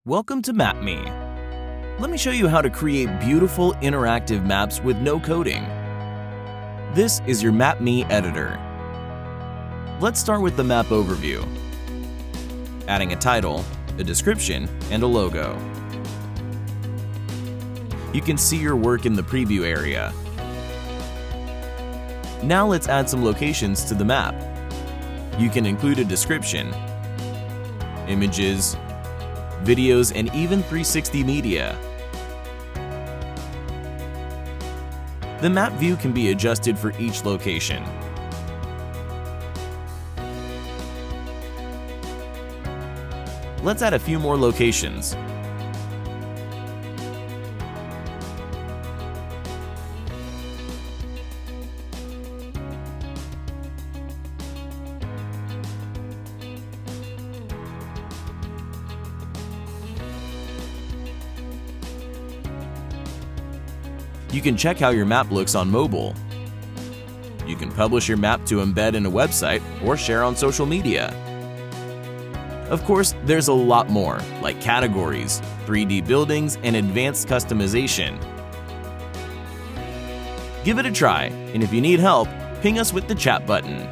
Welcome to Mapme. Let me show you how to create beautiful interactive maps with no coding. This is your Mapme editor. Let's start with the map overview. Adding a title, a description, and a logo. You can see your work in the preview area. Now let's add some locations to the map. You can include a description, images, videos, and even 360 media. The map view can be adjusted for each location. Let's add a few more locations. You can check how your map looks on mobile. You can publish your map to embed in a website or share on social media. Of course, there's a lot more, like categories, 3D buildings, and advanced customization. Give it a try, and if you need help, ping us with the chat button.